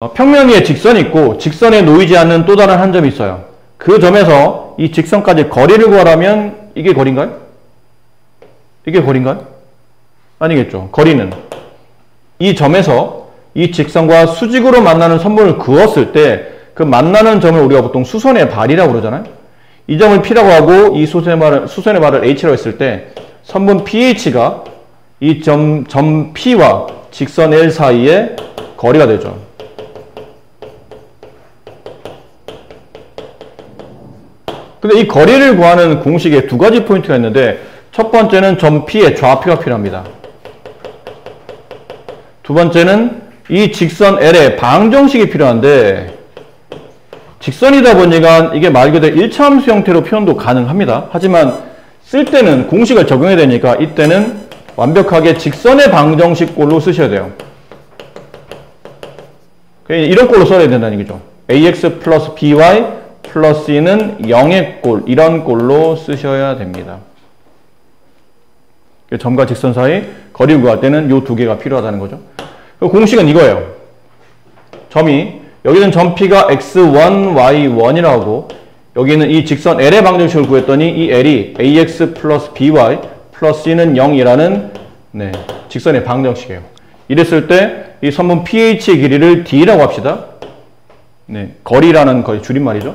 평면 위에 직선이 있고 직선에 놓이지 않는 또 다른 한 점이 있어요. 그 점에서 이 직선까지 거리를 구하라면 이게 거리인가요? 이게 거리인가요? 아니겠죠. 거리는 이 점에서 이 직선과 수직으로 만나는 선분을 그었을 때 그 만나는 점을 우리가 보통 수선의 발이라고 그러잖아요. 이 점을 P라고 하고 이 수선의 발을 H라고 했을 때 선분 PH가 이 점 P와 직선 L 사이의 거리가 되죠. 근데 이 거리를 구하는 공식에 두 가지 포인트가 있는데 첫 번째는 점 P의 좌표가 필요합니다. 두 번째는 이 직선 L의 방정식이 필요한데 직선이다 보니까 이게 말 그대로 일차함수 형태로 표현도 가능합니다. 하지만 쓸 때는 공식을 적용해야 되니까 이때는 완벽하게 직선의 방정식 꼴로 쓰셔야 돼요. 이런 꼴로 써야 된다는 얘기죠. ax 플러스 by 플러스 c는 0의 꼴, 이런 꼴로 쓰셔야 됩니다. 점과 직선 사이 거리를 구할 때는 이 두 개가 필요하다는 거죠. 공식은 이거예요. 점이 여기는 점 P가 x1, y1이라고 하고 여기는 이 직선 L의 방정식을 구했더니 이 L이 ax 플러스 by 플러스 c는 0이라는 직선의 방정식이에요. 이랬을 때 이 선분 PH의 길이를 D라고 합시다. 거리라는 거의 줄임말이죠.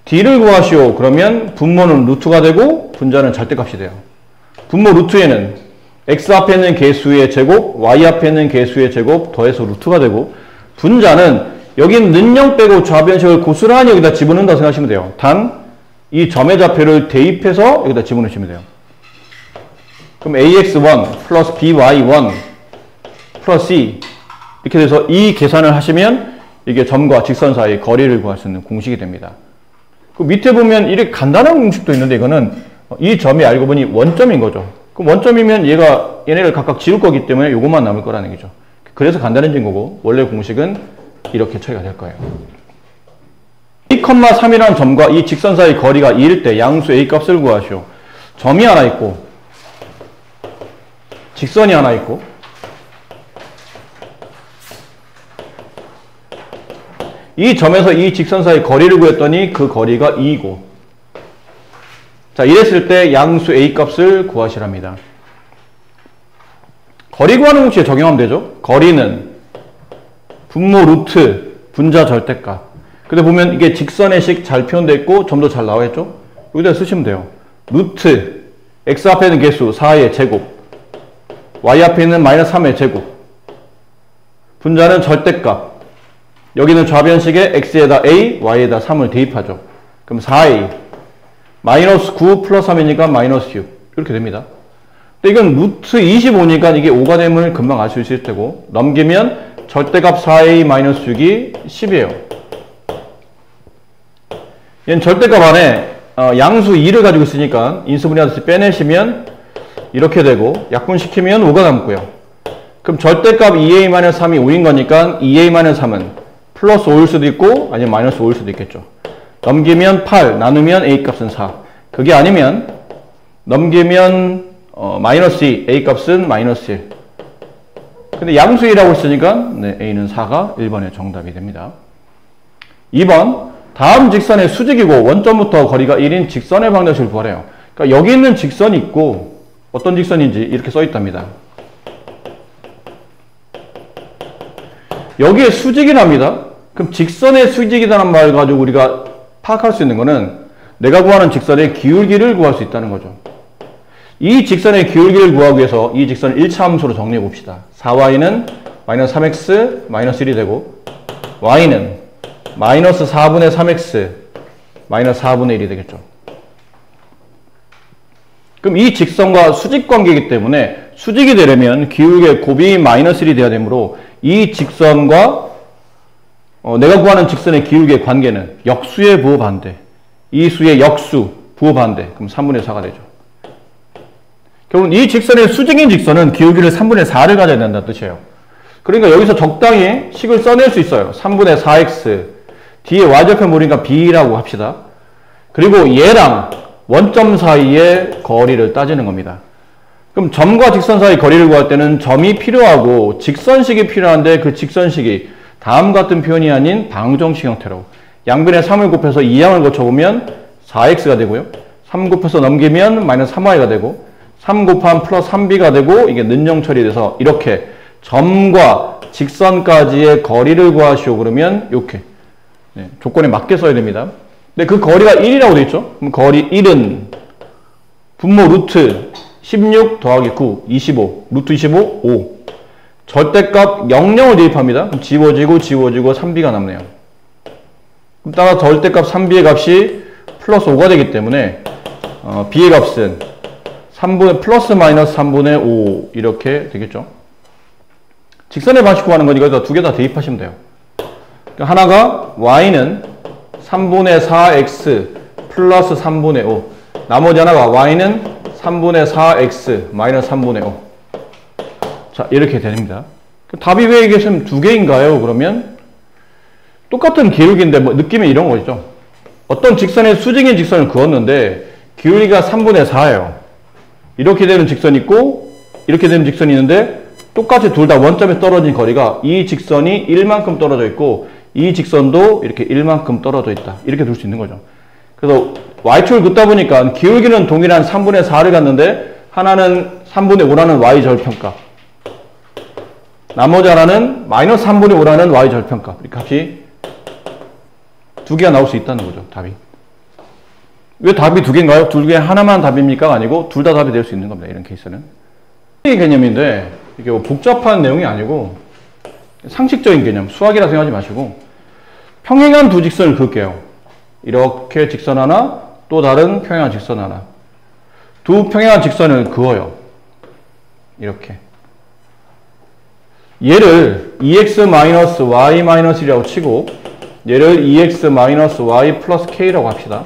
D를 구하시오. 그러면 분모는 루트가 되고 분자는 절대값이 돼요. 분모 루트에는 x 앞에 있는 개수의 제곱, y 앞에 있는 개수의 제곱 더해서 루트가 되고 분자는 여긴 는영 빼고 좌변식을 고스란히 여기다 집어넣는다고 생각하시면 돼요. 단 이 점의 좌표를 대입해서 여기다 집어넣으시면 돼요. 그럼 ax1 플러스 by1 플러스 c 이렇게 돼서 이 계산을 하시면 이게 점과 직선 사이 거리를 구할 수 있는 공식이 됩니다. 그 밑에 보면 이렇게 간단한 공식도 있는데 이거는 이 점이 알고 보니 원점인 거죠. 그럼 원점이면 얘네를 각각 지울 거기 때문에 요것만 남을 거라는 얘기죠. 그래서 간단해진 거고 원래 공식은 이렇게 처리가 될 거예요. 2,3이라는 점과 이 직선 사이 거리가 2일 때 양수 A 값을 구하시오. 점이 하나 있고 직선이 하나 있고 이 점에서 이 직선 사이 거리를 구했더니 그 거리가 2이고 자 이랬을 때 양수 A 값을 구하시랍니다. 거리 구하는 공식에 적용하면 되죠. 거리는 분모 루트 분자 절대값. 근데 보면 이게 직선의 식 잘 표현되어 있고 점도 잘 나와 있죠. 여기다 쓰시면 돼요. 루트 x 앞에 있는 개수 4의 제곱 y 앞에 있는 마이너스 3의 제곱 분자는 절대값. 여기는 좌변식에 x에다 a, y에다 3을 대입하죠. 그럼 4a 마이너스 9 플러스 3이니까 마이너스 6 이렇게 됩니다. 근데 이건 루트 25니까 이게 5가 됨을 금방 알 수 있을 테고 넘기면 절대값 4a 마이너스 6이 10이에요. 얘는 절대값 안에 양수 2를 가지고 있으니까 인수분해하듯이 빼내시면 이렇게 되고 약분시키면 5가 남고요. 그럼 절대값 2a 마이너스 3이 5인 거니까 2a 마이너스 3은 플러스 5일 수도 있고 아니면 마이너스 5일 수도 있겠죠. 넘기면 8 나누면 a 값은 4. 그게 아니면 넘기면 마이너스 2 a 값은 마이너스 1. 근데 양수 2라고 했으니까 a는 4가 1번의 정답이 됩니다. 2번 다음 직선의 수직이고 원점부터 거리가 1인 직선의 방정식을 구하래요. 그러니까 여기 있는 직선이 있고 어떤 직선인지 이렇게 써 있답니다. 여기에 수직이랍니다. 그럼 직선의 수직이라는 말 가지고 우리가 파악할 수 있는 거는 내가 구하는 직선의 기울기를 구할 수 있다는 거죠. 이 직선의 기울기를 구하기 위해서 이 직선을 1차 함수로 정리해 봅시다. 4y는 마이너스 3x 마이너스 1이 되고 y는 마이너스 4분의 3x 마이너스 4분의 1이 되겠죠. 그럼 이 직선과 수직 관계이기 때문에 수직이 되려면 기울기의 곱이 마이너스 1이 돼야 되므로 이 직선과 내가 구하는 직선의 기울기의 관계는 역수의 부호반대. 이 수의 역수 부호반대. 그럼 3분의 4가 되죠. 결국은 이 직선의 수직인 직선은 기울기를 3분의 4를 가져야 된다는 뜻이에요. 그러니까 여기서 적당히 식을 써낼 수 있어요. 3분의 4x 뒤에 y좌표 모르니까 b라고 합시다. 그리고 얘랑 원점 사이의 거리를 따지는 겁니다. 그럼 점과 직선 사이 거리를 구할 때는 점이 필요하고 직선식이 필요한데 그 직선식이 다음 같은 표현이 아닌 방정식 형태로 양변에 3을 곱해서 2양을 거쳐보면 4x가 되고요. 3 곱해서 넘기면 마이너스 3y가 되고 3 곱하면 플러스 3b가 되고 이게 는영 처리돼서 이렇게 점과 직선까지의 거리를 구하시오 그러면 이렇게 네, 조건에 맞게 써야 됩니다. 근데 그 거리가 1이라고 되어 있죠. 그럼 거리 1은 분모 루트 16 더하기 9, 25, 루트 25, 5. 절대값 00을 대입합니다. 그럼 지워지고 3b가 남네요. 그럼 따라 절대값 3b의 값이 플러스 5가 되기 때문에 b의 값은 플러스 마이너스 3분의 5 이렇게 되겠죠. 직선의 방식 구하는 거니까 두 개 다 대입하시면 돼요. 그러니까 하나가 y는 3분의 4x 플러스 3분의 5 나머지 하나가 y는 3분의 4x 마이너스 3분의 5 자 이렇게 됩니다. 답이 왜 이게 지금 두 개인가요? 그러면 똑같은 기울기인데 뭐 느낌이 이런 거죠. 어떤 직선의 수직인 직선을 그었는데 기울기가 3분의 4예요. 이렇게 되는 직선이 있고 이렇게 되는 직선이 있는데 똑같이 둘 다 원점에 떨어진 거리가 이 직선이 1만큼 떨어져 있고 이 직선도 이렇게 1만큼 떨어져 있다. 이렇게 둘 수 있는 거죠. 그래서 y축을 긋다 보니까 기울기는 동일한 3분의 4를 갖는데 하나는 3분의 5라는 y 절편값 나머지 하나는 마이너스 3분의 5라는 y 절편값 이 값이 두 개가 나올 수 있다는 거죠. 답이. 왜 답이 두 개인가요? 둘 중에 하나만 답입니까? 아니고 둘 다 답이 될 수 있는 겁니다. 이런 케이스는. 이 개념인데 이게 뭐 복잡한 내용이 아니고 상식적인 개념, 수학이라 생각하지 마시고 평행한 두 직선을 그을게요. 이렇게 직선 하나, 또 다른 평행한 직선 하나. 두 평행한 직선을 그어요. 이렇게. 얘를 2x-y-1이라고 치고 얘를 2x-y 플러스 k라고 합시다.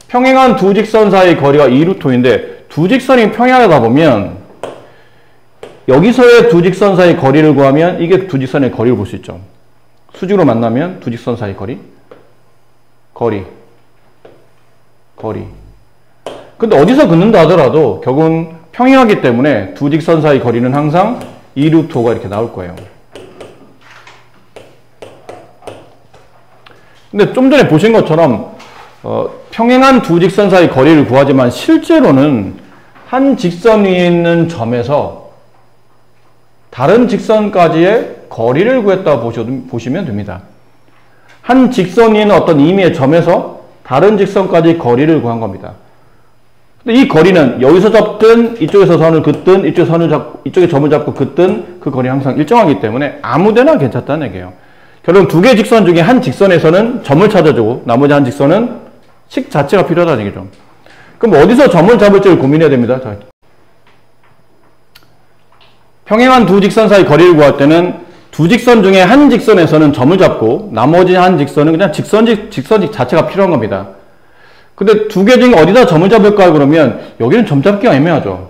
평행한 두 직선 사이 거리가 2루토인데 두 직선이 평행하다 보면 여기서의 두 직선 사이 거리를 구하면 이게 두 직선의 거리를 볼 수 있죠. 수직으로 만나면 두 직선 사이 거리. 근데 어디서 긋는다 하더라도 결국은 평행하기 때문에 두 직선 사이 거리는 항상 2루토가 이렇게 나올 거예요. 근데 좀 전에 보신 것처럼 평행한 두 직선 사이 거리를 구하지만 실제로는 한 직선 위에 있는 점에서 다른 직선까지의 거리를 구했다고 보시면 됩니다. 한 직선 위에 있는 어떤 임의의 점에서 다른 직선까지 거리를 구한 겁니다. 근데 이 거리는 여기서 잡든 이쪽에서 선을 긋든 이쪽에 점을 잡고 긋든 그 거리는 항상 일정하기 때문에 아무데나 괜찮다는 얘기예요. 결국 두 개의 직선 중에 한 직선에서는 점을 찾아주고 나머지 한 직선은 식 자체가 필요하다는 얘기죠. 그럼 어디서 점을 잡을지를 고민해야 됩니다. 자. 평행한 두 직선 사이 거리를 구할 때는 두 직선 중에 한 직선에서는 점을 잡고 나머지 한 직선은 그냥 직선직 자체가 필요한 겁니다. 근데 두 개 중에 어디다 점을 잡을까 그러면 여기는 점 잡기가 애매하죠.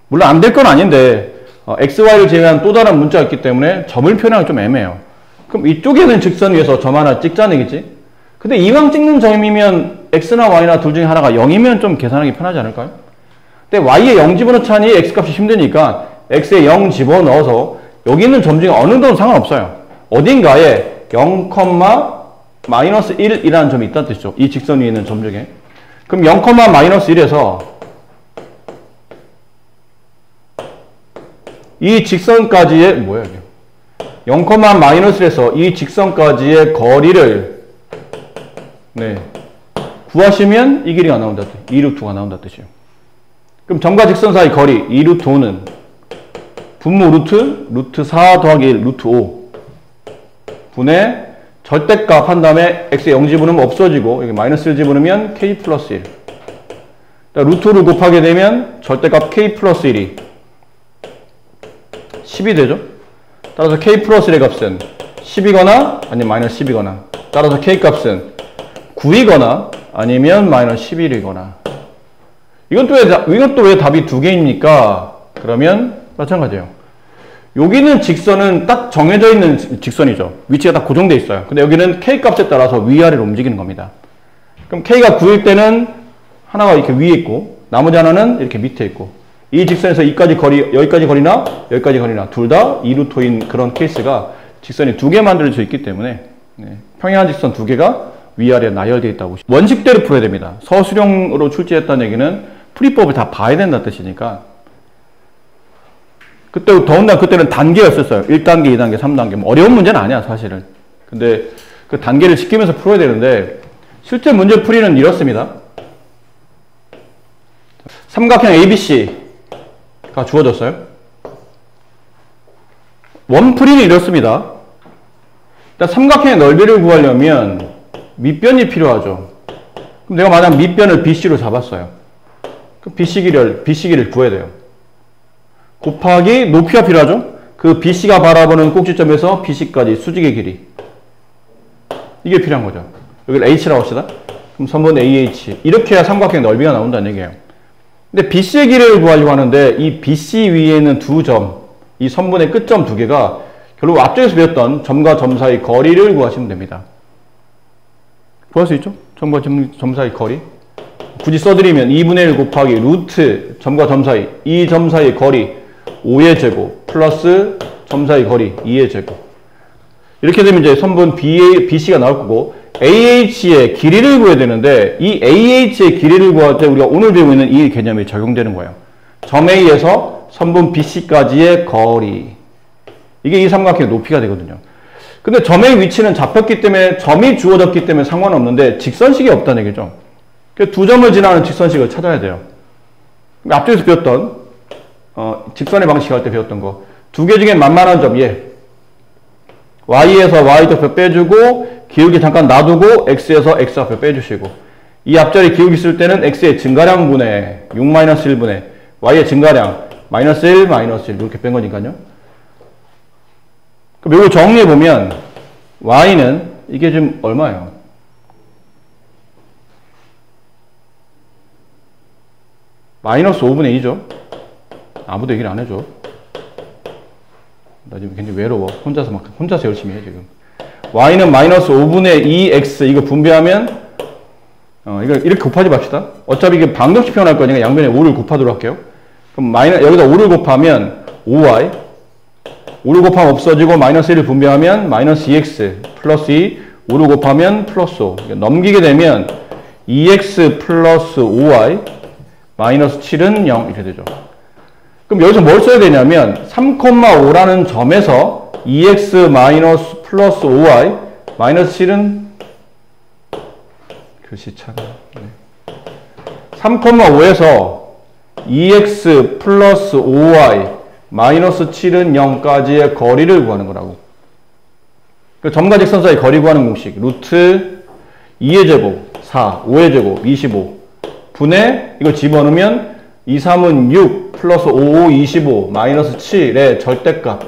물론 안 될 건 아닌데 x, y를 제외한 또 다른 문자가 있기 때문에 점을 표현하기 좀 애매해요. 그럼 이쪽에는 직선 위에서 점 하나 찍자는 얘기지. 근데 이왕 찍는 점이면 x나 y나 둘 중에 하나가 0이면 좀 계산하기 편하지 않을까요? 근데 y에 0 집어넣자니 x값이 힘드니까 x에 0 집어넣어서 여기 있는 점 중에 어느 정도는 상관없어요. 어딘가에 0,-1이라는 점이 있다는 뜻이죠. 이 직선 위에 있는 점 중에. 그럼 0,-1에서 이 직선까지의 0,-1에서 이 직선까지의 거리를 구하시면 이 길이가 나온다. 2루트가 나온다 뜻이에요. 그럼 점과 직선 사이 거리 2루트 5는 분모 루트 4 더하기 1 루트 5 분의 절대값 한 다음에 x에 0 집어넣으면 없어지고 여기 마이너스 1 집어넣으면 k 플러스 1 루트 5를 곱하게 되면 절대값 k 플러스 1이 10이 되죠. 따라서 k 플러스 1의 값은 10이거나 아니면 마이너스 10이거나 따라서 k 값은 9이거나 아니면 마이너스 11이거나 이건 또 왜 답이 두 개입니까? 그러면 마찬가지예요. 여기는 직선은 딱 정해져 있는 직선이죠. 위치가 딱 고정되어 있어요. 근데 여기는 k 값에 따라서 위아래로 움직이는 겁니다. 그럼 k가 9일 때는 하나가 이렇게 위에 있고 나머지 하나는 이렇게 밑에 있고 이 직선에서 여기까지 거리나 여기까지 거리나 둘 다 2루토인 그런 케이스가 직선이 두 개 만들 수 있기 때문에 평행한 직선 두 개가 위아래 나열되어 있다고. 원칙대로 풀어야 됩니다. 서술형으로 출제했다는 얘기는 풀이법을 다 봐야 된다는 뜻이니까. 더군다나 그때는 단계였었어요. 1단계, 2단계, 3단계. 뭐 어려운 문제는 아니야, 사실은. 근데 그 단계를 지키면서 풀어야 되는데, 실제 문제 풀이는 이렇습니다. 삼각형 ABC가 주어졌어요. 원풀이는 이렇습니다. 일단 삼각형의 넓이를 구하려면 밑변이 필요하죠. 그럼 내가 만약 밑변을 BC로 잡았어요. 그럼 BC기를 구해야 돼요. 곱하기 높이가 필요하죠. 그 BC가 바라보는 꼭지점에서 BC까지 수직의 길이. 이게 필요한 거죠. 여기를 H라고 합시다. 그럼 선분 AH. 이렇게 해야 삼각형의 넓이가 나온다는 얘기예요. 근데 BC의 길이를 구하려고 하는데 이 BC 위에 있는 두 점, 이 선분의 끝점 두 개가 결국 앞쪽에서 배웠던 점과 점 사이 거리를 구하시면 됩니다. 구할 수 있죠? 점과 점 사이 거리. 굳이 써드리면 2분의 1 곱하기 루트 점과 점 사이, 이 점 사이의 거리 5의 제곱 플러스 점 사이 거리 2의 제곱. 이렇게 되면 이제 선분 BC가 나올 거고, AH의 길이를 구해야 되는데 이 AH의 길이를 구할 때 우리가 오늘 배우고 있는 이 개념이 적용되는 거예요. 점 A에서 선분 BC까지의 거리. 이게 이 삼각형의 높이가 되거든요. 근데 점의 위치는 잡혔기 때문에, 점이 주어졌기 때문에 상관없는데 직선식이 없다는 얘기죠. 그래서 두 점을 지나는 직선식을 찾아야 돼요. 앞쪽에서 배웠던 직선의 방식 할 때 배웠던 거. 두 개 중에 만만한 점, Y에서 Y좌표 빼주고 기울기 잠깐 놔두고 X에서 X좌표 빼주시고, 이 앞자리 기울기 쓸 때는 X의 증가량분의 6-1분의 Y의 증가량 마이너스 1, 마이너스 1 이렇게 뺀 거니까요. 그럼 이거 정리해보면 Y는 이게 지금 얼마예요? 마이너스 5분의 2죠. 아무도 얘기를 안 해줘. 나 지금 굉장히 외로워. 혼자서 열심히 해, 지금. Y는 마이너스 5분의 2x, 이거 분배하면, 이거 이렇게 곱하지 맙시다. 어차피 이게 방정식 표현할 거니까 양변에 5를 곱하도록 할게요. 그럼 여기다 5를 곱하면 5y. 5를 곱하면 없어지고 마이너스 1을 분배하면 마이너스 2x 플러스 2, 5를 곱하면 플러스 5. 넘기게 되면 2x 플러스 5y 마이너스 7은 0 이렇게 되죠. 그럼 여기서 뭘 써야 되냐면 3,5라는 점에서 2x 마이너스 플러스 5y 마이너스 7은 글씨차가 3,5에서 2x 플러스 5y 마이너스 7은 0까지의 거리를 구하는 거라고. 점과 직선 사이 거리 구하는 공식. 루트 2의 제곱 4, 5의 제곱 25 분의 이거 집어넣으면 2, 3은 6 플러스 5, 5, 25 마이너스 7의 절대값.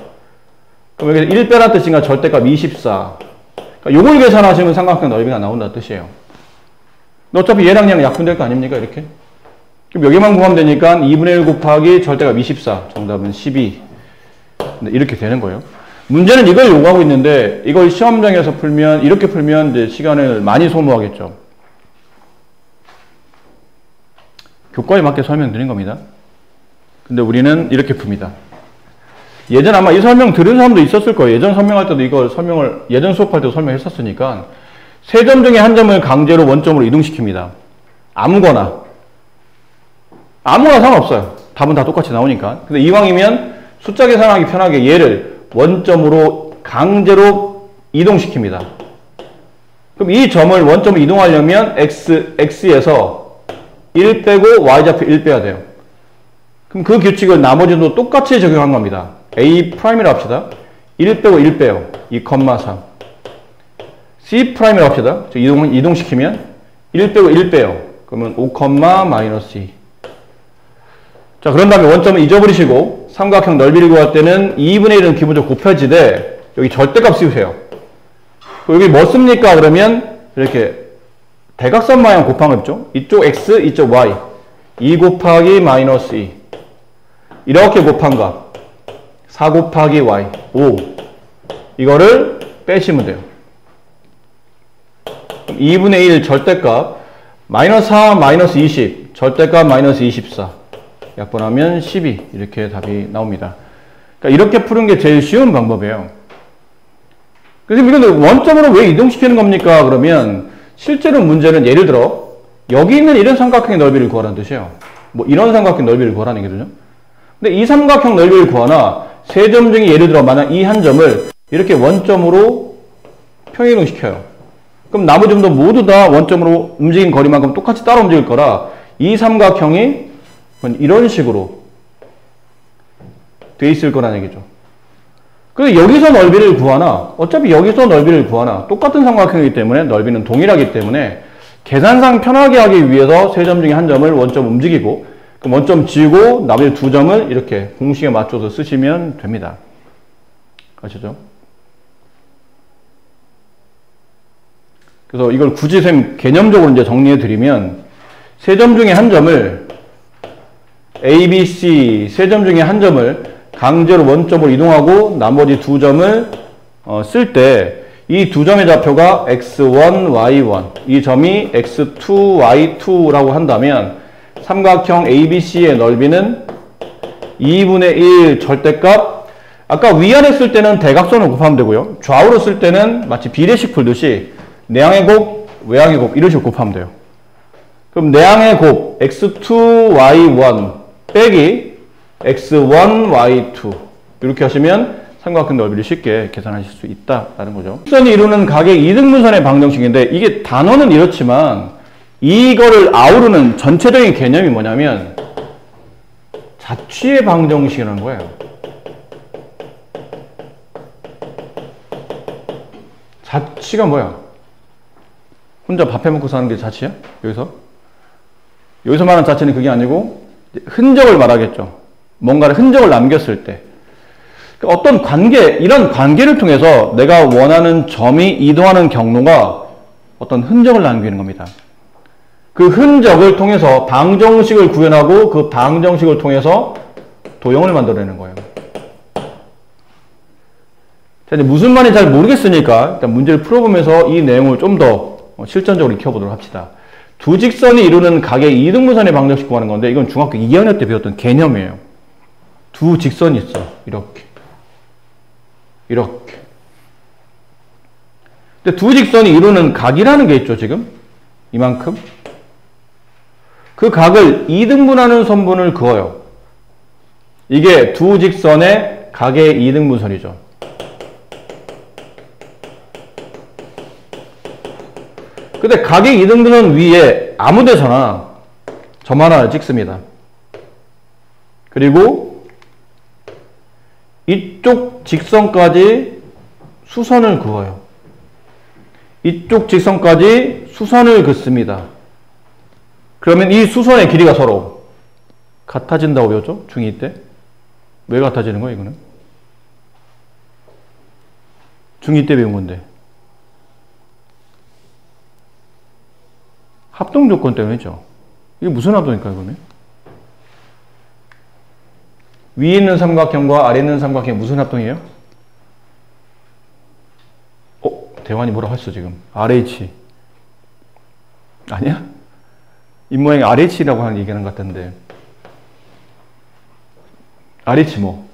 그럼 여기서 1 빼란 뜻인가 절대값 24. 그러니까 요걸 계산하시면 삼각형 넓이가 나온다는 뜻이에요. 어차피 얘랑 얘랑 약분될 거 아닙니까? 이렇게. 그럼 여기만 구하면 되니까 2분의 1 곱하기 절대값 24. 정답은 12. 이렇게 되는 거예요. 문제는 이걸 요구하고 있는데 이걸 시험장에서 풀면, 이렇게 풀면 이제 시간을 많이 소모하겠죠. 교과에 맞게 설명드린 겁니다. 근데 우리는 이렇게 풉니다. 예전 아마 이 설명 들은 사람도 있었을 거예요. 예전 설명할 때도 이걸 예전 수업할 때도 설명했었으니까 세 점 중에 한 점을 강제로 원점으로 이동시킵니다. 아무거나 상관없어요. 답은 다 똑같이 나오니까. 근데 이왕이면 숫자 계산하기 편하게 얘를 원점으로 강제로 이동시킵니다. 그럼 이 점을 원점으로 이동하려면 x에서 1 빼고 y좌표 1 빼야 돼요. 그럼 그 규칙을 나머지도 똑같이 적용한 겁니다. A'이라고 합시다. 1 빼고 1 빼요. 2,3. C'이라고 합시다. 이동시키면 1 빼고 1 빼요. 그러면 5, 마이너스 2. 자, 그런 다음에 원점을 잊어버리시고 삼각형 넓이를 구할 때는 2분의 1은 기본적으로 곱해지되 여기 절대값 씌우세요. 여기 뭐 씁니까? 그러면 이렇게 대각선 방향 곱한 거 있죠? 이쪽 x, 이쪽 y. 2 곱하기 마이너스 2. 이렇게 곱한 거. 4 곱하기 y. 5. 이거를 빼시면 돼요. 2분의 1 절대값. 마이너스 4, 마이너스 20. 절대값 마이너스 24. 약분하면 12. 이렇게 답이 나옵니다. 그러니까 이렇게 푸는 게 제일 쉬운 방법이에요. 그래서 이건 원점으로 왜 이동시키는 겁니까? 그러면 실제로 문제는 예를 들어 여기 있는 이런 삼각형의 넓이를 구하라는 뜻이에요. 뭐 이런 삼각형 넓이를 구하라는 얘기거든요. 근데 이 삼각형 넓이를 구하나 세 점 중에 예를 들어 만약 이 한 점을 이렇게 원점으로 평행이동시켜요. 그럼 나머지 점도 모두 다 원점으로 움직인 거리만큼 똑같이 따라 움직일 거라 이 삼각형이 이런 식으로 돼 있을 거라는 얘기죠. 그래서 여기서 넓이를 구하나 어차피 여기서 넓이를 구하나 똑같은 삼각형이기 때문에 넓이는 동일하기 때문에 계산상 편하게 하기 위해서 세 점 중에 한 점을 원점 움직이고 그럼 원점 지우고 나머지 두 점을 이렇게 공식에 맞춰서 쓰시면 됩니다. 아시죠? 그래서 이걸 굳이 쌤 개념적으로 이제 정리해 드리면 세 점 중에 한 점을 A, B, C 세 점 중에 한 점을 강제로 원점으로 이동하고 나머지 두 점을 쓸 때 이 두 점의 좌표가 x1, y1 이 점이 x2, y2라고 한다면 삼각형 ABC의 넓이는 2분의 1 절대값 아까 위아래 쓸 때는 대각선을 곱하면 되고요. 좌우로 쓸 때는 마치 비례식 풀듯이 내항의 곱, 외항의 곱 이런 식으로 곱하면 돼요. 그럼 내항의 곱 x2, y1 빼기 x1, y2 이렇게 하시면 삼각형 넓이를 쉽게 계산하실 수 있다라는 거죠. 직선이 이루는 각의 이등분선의 방정식인데 이게 단어는 이렇지만 이거를 아우르는 전체적인 개념이 뭐냐면 자취의 방정식이라는 거예요. 자취가 뭐야? 혼자 밥 해먹고 사는 게 자취야? 여기서 말하는 자취는 그게 아니고 흔적을 말하겠죠. 뭔가를 흔적을 남겼을 때 어떤 관계, 이런 관계를 통해서 내가 원하는 점이 이동하는 경로가 어떤 흔적을 남기는 겁니다. 그 흔적을 통해서 방정식을 구현하고 그 방정식을 통해서 도형을 만들어내는 거예요. 자, 이제 무슨 말인지 잘 모르겠으니까 일단 문제를 풀어보면서 이 내용을 좀 더 실전적으로 익혀보도록 합시다. 두 직선이 이루는 각의 이등분선의 방정식 구하는 건데 이건 중학교 2학년 때 배웠던 개념이에요. 두 직선이 있어. 이렇게. 근데 두 직선이 이루는 각이라는 게 있죠, 지금. 이만큼. 그 각을 2등분하는 선분을 그어요. 이게 두 직선의 각의 2등분선이죠. 근데 각의 2등분선 위에 아무 데서나 점 하나를 찍습니다. 그리고 이쪽 직선까지 수선을 그어요. 이쪽 직선까지 수선을 긋습니다. 그러면 이 수선의 길이가 서로 같아진다고 배웠죠? 중2 때. 왜 같아지는 거야, 이거는? 중2 때 배운 건데. 합동 조건 때문이죠. 이게 무슨 합동일까요, 그러면? 위에 있는 삼각형과 아래 있는 삼각형이 무슨 합동이에요? 대환이 뭐라고 했어, 지금? RH. 아니야? 입모양이 RH라고 하는 얘기하는 것 같은데. RH 뭐?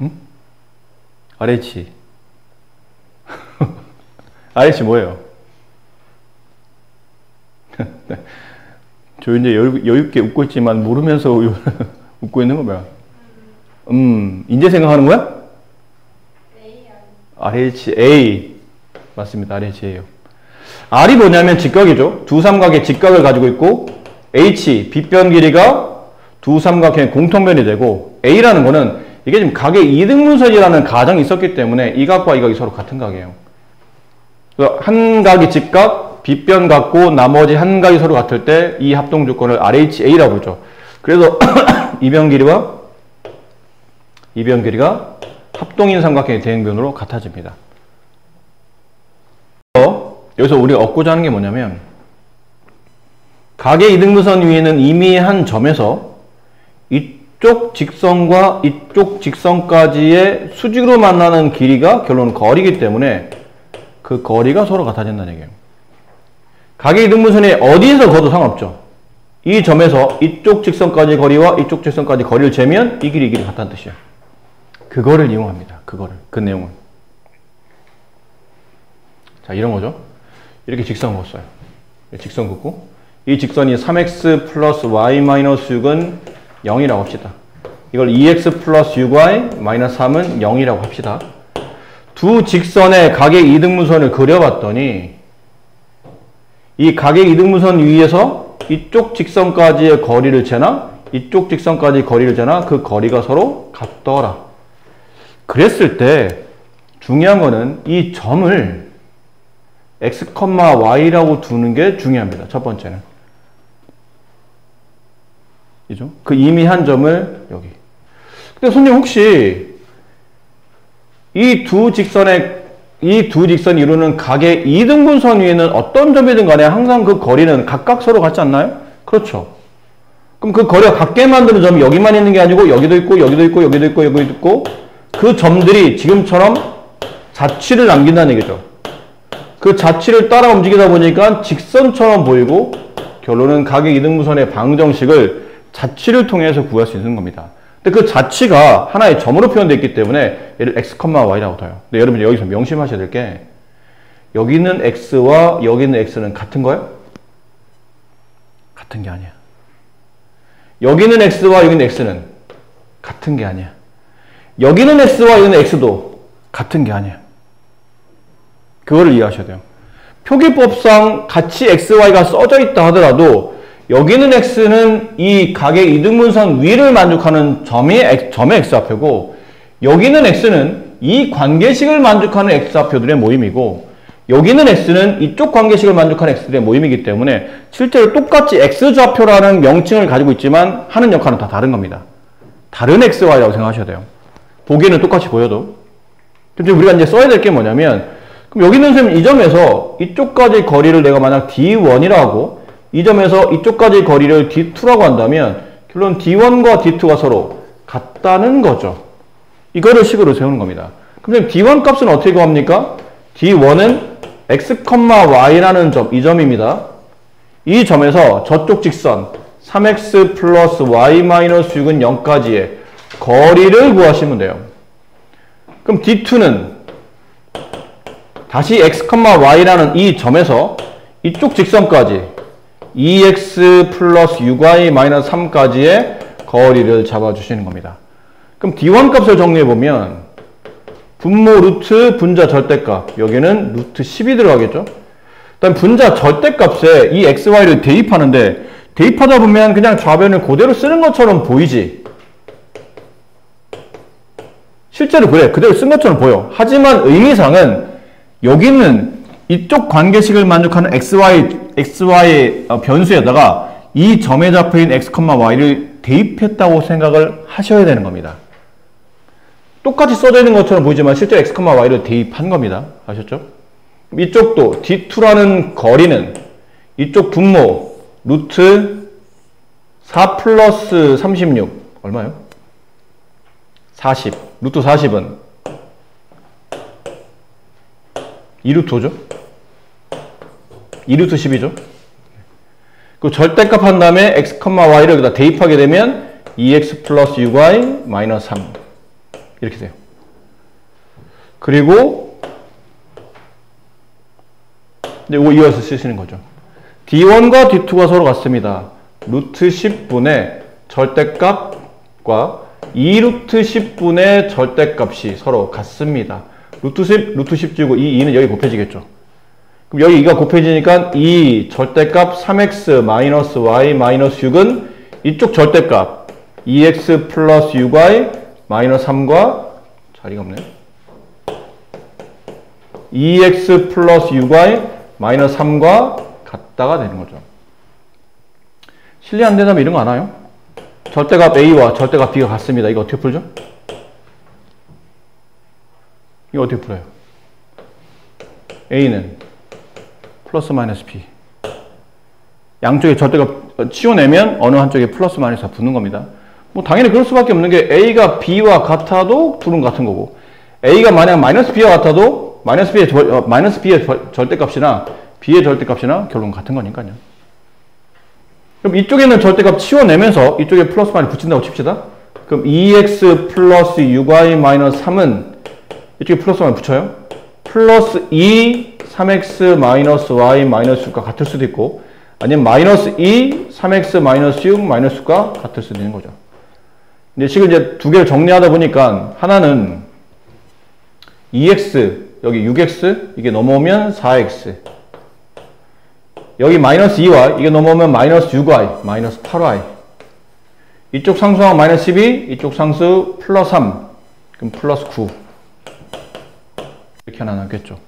응? RH. RH 뭐예요? 저 이제 여유있게 웃고 있지만 모르면서 웃고 있는 거 뭐야? 이제 생각하는 거야? RHA. 맞습니다. RHA요. R이 뭐냐면 직각이죠. 두 삼각의 직각을 가지고 있고 H, 빗변 길이가 두 삼각형의 공통변이 되고 A라는 거는 이게 지금 각의 이등분선이라는 가정이 있었기 때문에 이 각과 이 각이 서로 같은 각이에요. 그래서 한 각이 직각, 빗변 같고 나머지 한 각이 서로 같을 때 이 합동 조건을 RHA라고 부르죠. 그래서 이변 길이가 합동인 삼각형의 대응변으로 같아집니다. 여기서 우리가 얻고자 하는 게 뭐냐면 각의 이등분선 위에는 이미 한 점에서 이쪽 직선과 이쪽 직선까지의 수직으로 만나는 길이가 결론은 거리이기 때문에 그 거리가 서로 같아진다는 얘기예요. 각의 이등분선이 어디에서 그어도 상관없죠. 이 점에서 이쪽 직선까지 거리와 이쪽 직선까지 거리를 재면 이 길이 같다는 뜻이에요. 그거를 이용합니다. 그거를, 그 내용을. 자, 이런 거죠. 이렇게 직선 그었어요. 직선 긋고, 이 직선이 3x 플러스 y 마이너스 6은 0이라고 합시다. 이걸 2x 플러스 6y 마이너스 3은 0이라고 합시다. 두 직선의 각의 이등분선을 그려봤더니 이 각의 이등분선 위에서 이쪽 직선까지의 거리를 재나 이쪽 직선까지 거리를 재나 그 거리가 서로 같더라. 그랬을 때 중요한 거는 이 점을 x, y라고 두는 게 중요합니다. 첫 번째는. 이죠? 그 이미 한 점을 여기. 근데 손님 혹시 이 두 직선이 이루는 각의 이등분선 위에는 어떤 점이든 간에 항상 그 거리는 각각 서로 같지 않나요? 그렇죠. 그럼 그 거리가 같게 만드는 점이 여기만 있는 게 아니고 여기도 있고 여기도 있고 여기도 있고 여기도 있고 그 점들이 지금처럼 자취를 남긴다는 얘기죠. 그 자취를 따라 움직이다 보니까 직선처럼 보이고 결론은 각의 이등분선의 방정식을 자취를 통해서 구할 수 있는 겁니다. 근데 그 자취가 하나의 점으로 표현되어 있기 때문에 얘를 x, y라고 둬요. 근데 여러분 여기서 명심하셔야 될 게 여기 있는 x와 여기 있는 x는 같은 거예요? 같은 게 아니야. 여기 있는 x와 여기 있는 x는 같은 게 아니야. 여기 있는 x와 여기 있는 x도 같은 게 아니야. 그거를 이해하셔야 돼요. 표기법상 같이 x, y가 써져 있다 하더라도 여기 있는 x는 이 각의 이등분선 위를 만족하는 점의 x좌표고 여기 있는 x는 이 관계식을 만족하는 x좌표들의 모임이고 여기 있는 x는 이쪽 관계식을 만족하는 x들의 모임이기 때문에 실제로 똑같이 x좌표라는 명칭을 가지고 있지만 하는 역할은 다 다른 겁니다. 다른 x, y라고 생각하셔야 돼요. 보기에는 똑같이 보여도. 근데 우리가 이제 써야 될 게 뭐냐면 그럼 여기 있는 셈 이 점에서 이쪽까지 거리를 내가 만약 d1이라고 하고 이 점에서 이쪽까지 거리를 d2라고 한다면 결론 d1과 d2가 서로 같다는 거죠. 이거를 식으로 세우는 겁니다. 그럼 d1 값은 어떻게 구합니까? d1은 x, y라는 점, 이 점입니다. 이 점에서 저쪽 직선 3x 플러스 y 마이너스 6은 0까지의 거리를 구하시면 돼요. 그럼 d2는 다시 x, y라는 이 점에서 이쪽 직선까지 2x 플러스 6y 마이너스 3까지의 거리를 잡아주시는 겁니다. 그럼 d1 값을 정리해보면 분모 루트 분자 절대값 여기는 루트 10이 들어가겠죠. 그다음 분자 절대값에 이 x, y를 대입하는데 대입하다 보면 그냥 좌변을 그대로 쓰는 것처럼 보이지. 실제로 그래. 그대로 쓴 것처럼 보여. 하지만 의미상은 여기는 이쪽 관계식을 만족하는 xy 변수에다가 이 점에 잡혀있는 x, y를 대입했다고 생각을 하셔야 되는 겁니다. 똑같이 써져 있는 것처럼 보이지만 실제 x, y를 대입한 겁니다. 아셨죠? 이쪽도 d2라는 거리는 이쪽 분모 루트 4 플러스 36 얼마요? 40 루트 40은 2루트 5죠? 2루트 10이죠? 그 절대값 한 다음에 x, y를 여기다 대입하게 되면 2x 플러스 6y 마이너스 3 이렇게 돼요. 그리고 이제 이거 이어서 쓰시는 거죠. d1과 d2가 서로 같습니다. 루트 10분의 절대값과 2루트 10분의 절대값이 서로 같습니다. 루트 10, 루트 10 주고 이 2는 여기 곱해지겠죠. 그럼 여기 2가 곱해지니까 이 절대값 3x 마이너스 y 마이너스 6은 이쪽 절대값 2x 플러스 6y 마이너스 3과 자리가 없네. 2x 플러스 6y 마이너스 3과 같다가 되는 거죠. 실리 안 된다면 이런 거 안 와요? 절대값 a와 절대값 b가 같습니다. 이거 어떻게 풀죠? 이거 어떻게 풀어요? a는 플러스 마이너스 b. 양쪽에 절대값 치워내면 어느 한쪽에 플러스 마이너스가 붙는 겁니다. 뭐 당연히 그럴 수밖에 없는 게 a가 b와 같아도 둘은 같은 거고 a가 만약 마이너스 b와 같아도 마이너스 b의 절대값이나 b의 절대값이나 결론 같은 거니까요. 그럼 이쪽에는 절대값 치워내면서 이쪽에 플러스 마이너스 붙인다고 칩시다. 그럼 2x 플러스 6y 마이너스 3은 이쪽에 플러스만 붙여요. 플러스 2, 3x 마이너스 y 마이너스 6과 같을 수도 있고, 아니면 마이너스 2, 3x 마이너스 6 마이너스 6과 같을 수도 있는 거죠. 근데 지금 이제 두 개를 정리하다 보니까 하나는 2x, 여기 6x, 이게 넘어오면 4x. 여기 마이너스 2y, 이게 넘어오면 마이너스 6y, 마이너스 8y. 이쪽 상수항 마이너스 12, 이쪽 상수 플러스 3, 그럼 플러스 9. 이렇게 하나 남겠죠.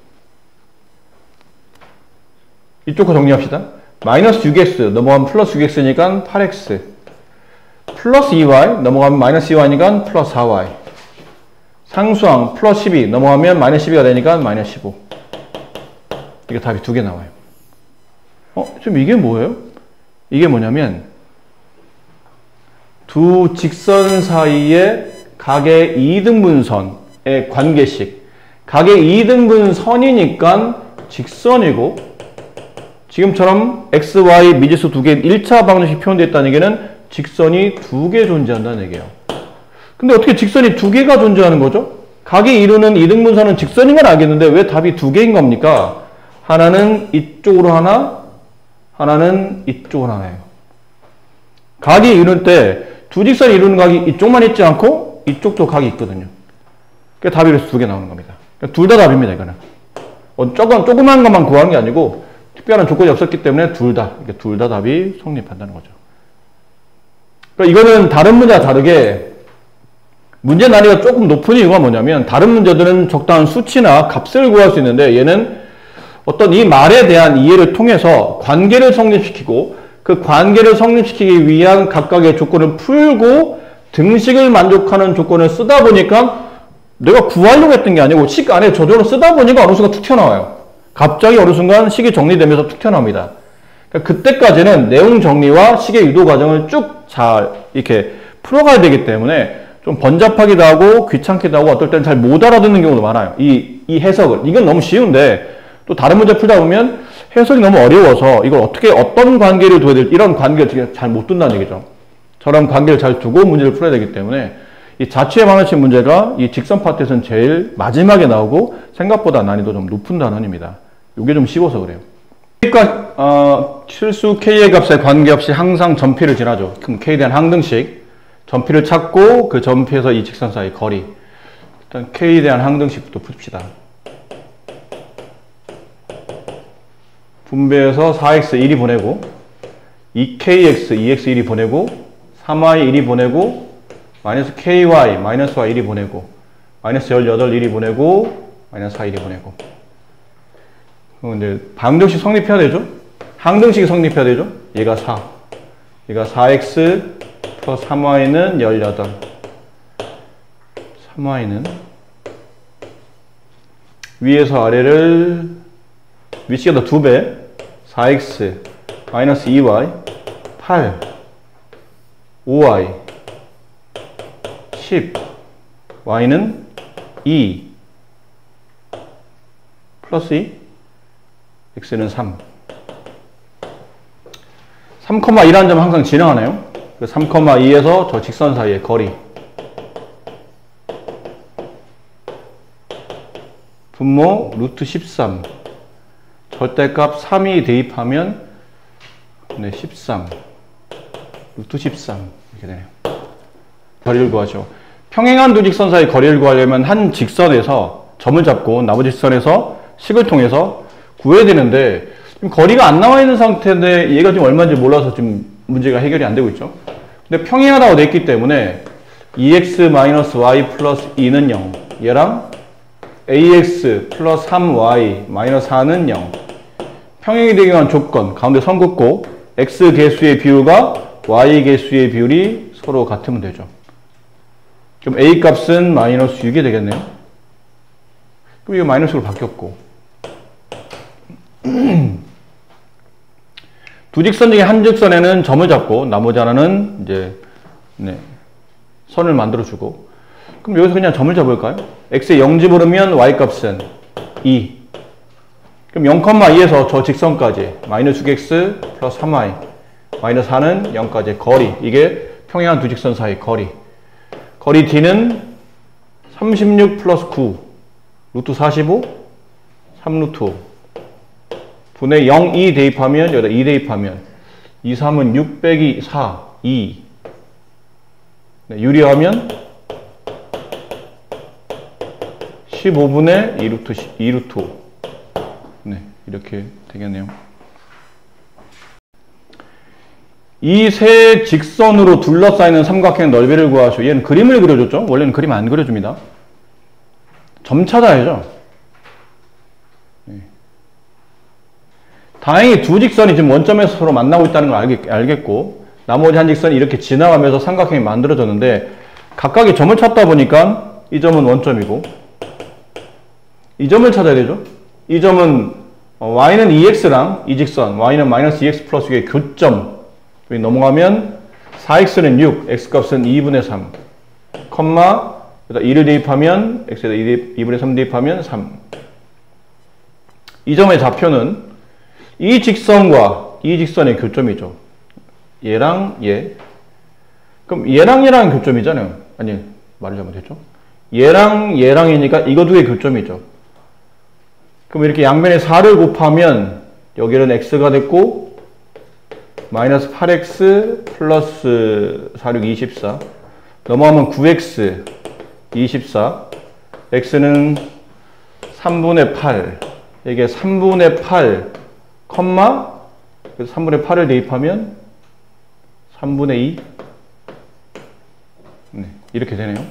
이쪽 거 정리합시다. 마이너스 6x 넘어가면 플러스 6x니까 8x. 플러스 2y 넘어가면 마이너스 2y니까 플러스 4y. 상수항 플러스 12 넘어가면 마이너스 12가 되니까 마이너스 15. 이게 답이 두 개 나와요. 지금 이게 뭐예요? 이게 뭐냐면 두 직선 사이의 각의 2등분선의 관계식. 각의 2등분선이니까 직선이고, 지금처럼 x, y 미지수 두 개 1차 방정식 표현되어 있다는 얘기는 직선이 두 개 존재한다는 얘기예요. 근데 어떻게 직선이 두 개가 존재하는 거죠? 각이 이루는 이등분선은 직선인 건 알겠는데 왜 답이 두 개인 겁니까? 하나는 이쪽으로 하나, 하나는 이쪽으로 하나예요. 각이 이룰 때 두 직선이 이루는 각이 이쪽만 있지 않고 이쪽도 각이 있거든요. 그러니까 답이 그래서 두 개 나오는 겁니다. 그러니까 둘 다 답입니다, 이거는. 조그만 것만 구하는 게 아니고 특별한 조건이 없었기 때문에 둘 다 답이 성립한다는 거죠. 그러니까 이거는 다른 문제와 다르게 문제 난이도가 조금 높은 이유가 뭐냐면, 다른 문제들은 적당한 수치나 값을 구할 수 있는데 얘는 어떤 이 말에 대한 이해를 통해서 관계를 성립시키고, 그 관계를 성립시키기 위한 각각의 조건을 풀고 등식을 만족하는 조건을 쓰다 보니까 내가 구하려고 했던 게 아니고 식 안에 저절로 쓰다 보니까 어느 순간 툭 튀어나와요. 갑자기 어느 순간 식이 정리되면서 툭 튀어나옵니다. 그러니까 그때까지는 내용 정리와 식의 유도 과정을 쭉 잘 이렇게 풀어가야 되기 때문에 좀 번잡하기도 하고 귀찮기도 하고 어떨 때는 잘 못 알아듣는 경우도 많아요. 이 해석을. 이건 너무 쉬운데 또 다른 문제 풀다 보면 해석이 너무 어려워서 이걸 어떤 관계를 둬야 될지, 이런 관계를 잘 못 둔다는 얘기죠. 저런 관계를 잘 두고 문제를 풀어야 되기 때문에 이 자취의 방정식 문제가 이 직선 파트에서는 제일 마지막에 나오고 생각보다 난이도 좀 높은 단원입니다. 이게 좀 쉬워서 그래요. 그러니까 실수 k의 값에 관계없이 항상 점피를 지나죠. 그럼 k에 대한 항등식, 점피를 찾고 그 점피에서 이 직선 사이 거리. 일단 k에 대한 항등식부터 풉시다. 분배해서 4x 1이 보내고 2kx 2x 1이 보내고 3y 1이 보내고 마이너스 ky 마이너스 y 1이 보내고 마이너스 18 1이 보내고 마이너스 4 1이 보내고. 근데 방정식 성립해야 되죠? 항등식이 성립해야 되죠? 얘가 4, 얘가 4x 플러스 3y는 18, 3y는 위에서 아래를 위치가 더 2배, 4x 마이너스 2y 8, 5y 10, y는 2 플러스 2, x는 3. 3,2라는 점 항상 지나가네요. 3,2에서 저 직선 사이의 거리. 분모 루트 13. 절대값 3이 대입하면 13. 루트 13. 이렇게 되네요. 거리를 구하죠. 평행한 두 직선 사이 거리를 구하려면 한 직선에서 점을 잡고 나머지 직선에서 식을 통해서 구해야 되는데 지금 거리가 안 나와 있는 상태인데 얘가 지금 얼마인지 몰라서 지금 문제가 해결이 안 되고 있죠. 근데 평행하다고 돼 있기 때문에 2x-y 플러스 2는 0, 얘랑 ax 플러스 3y 마이너스 4는 0. 평행이 되기 위한 조건, 가운데 선 긋고 x 개수의 비율과 y 개수의 비율이 서로 같으면 되죠. 그럼 a 값은 마이너스 6이 되겠네요. 그럼 이거 마이너스로 바뀌었고 두 직선 중에 한 직선에는 점을 잡고 나머지 하나는 이제 선을 만들어주고, 그럼 여기서 그냥 점을 잡을까요? x에 0 집어넣으면 y 값은 2. 그럼 0,2에서 저 직선까지 마이너스 6x 플러스 3y 마이너스 4는 0까지 거리. 이게 평행한 두 직선 사이 거리. 거리 d는 36 플러스 9 루트 45, 3루트 5 분의 0, 2 대입하면 여기다 2 대입하면 2, 3은 6 빼기 4, 2 네, 유리하면 15분의 2루트 5 네, 이렇게 되겠네요. 이 세 직선으로 둘러싸이는 삼각형 넓이를 구하시오. 얘는 그림을 그려줬죠? 원래는 그림 안 그려줍니다. 점 찾아야죠. 네. 다행히 두 직선이 지금 원점에서 서로 만나고 있다는 걸 알겠고 나머지 한 직선이 이렇게 지나가면서 삼각형이 만들어졌는데 각각의 점을 찾다 보니까 이 점은 원점이고 이 점을 찾아야 되죠. 이 점은 y는 2x랑 이 직선 y는 마이너스 2x 플러스 6의 교점 여기 넘어가면 4x는 6, x값은 2분의 3 컴마 2를 대입하면 x에다 2분의 3 대입하면 3 이 점의 좌표는 이 직선과 이 직선의 교점이죠. 얘랑 얘 그럼 얘랑 얘랑 교점이잖아요. 아니 말을 잘못했죠. 얘랑 얘랑이니까 이거 두 개 교점이죠. 그럼 이렇게 양면에 4를 곱하면 여기는 x가 됐고 마이너스 8x 플러스 4, 6, 24 넘어가면 9x 24 x는 3분의 8 이게 3분의 8 컴마 3분의 8을 대입하면 3분의 2 네, 이렇게 되네요.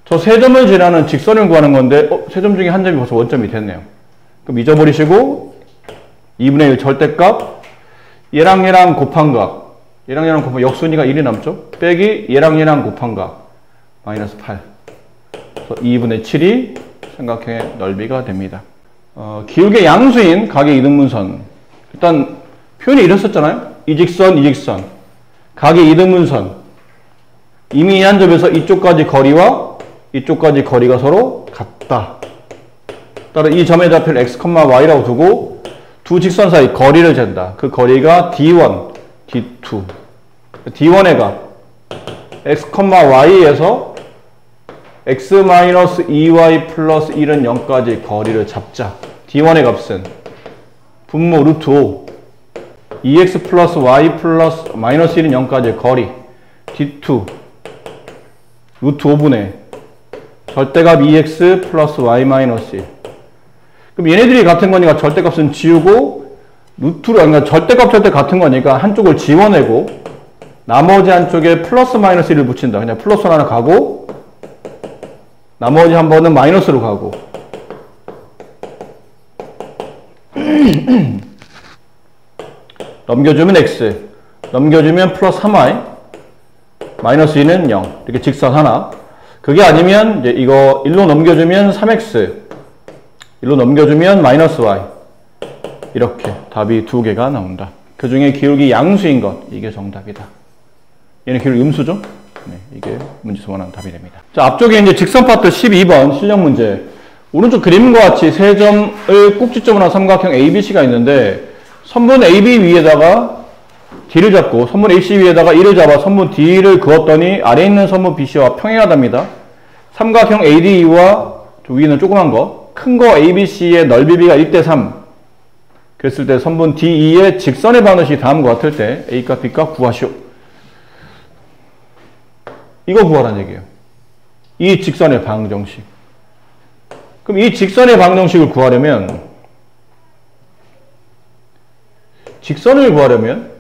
저 세 점을 지나는 직선을 구하는 건데 세 점 중에 한 점이 벌써 원점이 됐네요. 그럼 잊어버리시고 2분의 1 절대값 얘랑 얘랑 곱한 각 얘랑 얘랑 곱한 역순위가 1이 남죠. 빼기 얘랑 얘랑 곱한 각 마이너스 8 그래서 2분의 7이 삼각형의 넓이가 됩니다. 기울기의 양수인 각의 이등분선 일단 표현이 이랬었잖아요. 이 직선 이 직선 각의 이등분선 이미 한 점에서 이쪽까지 거리와 이쪽까지 거리가 서로 같다. 따라 이 점의 좌표를 x, y라고 두고 두 직선 사이 거리를 잰다. 그 거리가 d1, d2. d1의 값 x, y에서 x-2y 플러스 1은 0까지 거리를 잡자. d1의 값은 분모 루트 5 2x 플러스 y 플러스 마이너스 1은 0까지 거리 d2 루트 5분의 절대값 2x 플러스 y 마이너스 1 그럼 얘네들이 같은 거니까 절대값은 지우고 루트로 그러니까 절대값 절대 같은 거니까 한쪽을 지워내고 나머지 한쪽에 플러스 마이너스 1을 붙인다. 그냥 플러스 하나 가고 나머지 한 번은 마이너스로 가고 넘겨주면 x 넘겨주면 플러스 3y 마이너스 2는 0 이렇게 직선 하나 그게 아니면 이제 이거 1로 넘겨주면 3x 1로 넘겨주면 마이너스 y 이렇게 답이 두 개가 나온다. 그 중에 기울기 양수인 것 이게 정답이다. 얘는 기울기 음수죠? 네, 이게 문제에서 원하는 답이 됩니다. 자, 앞쪽에 이제 직선 파트 12번 실력 문제. 오른쪽 그림과 같이 세 점을 꼭지점으로 한 삼각형 ABC가 있는데 선분 AB 위에다가 D를 잡고 선분 AC 위에다가 E를 잡아 선분 D를 그었더니 아래에 있는 선분 BC와 평행하답니다. 삼각형 ADE와 위에는 조그만 거 큰 거 ABC의 넓이비가 1대3 그랬을 때 선분 DE의 직선의 방정식이 다음과 같을 때 A값 B값 구하시오. 이거 구하라는 얘기예요. 이 직선의 방정식. 그럼 이 직선의 방정식을 구하려면 직선을 구하려면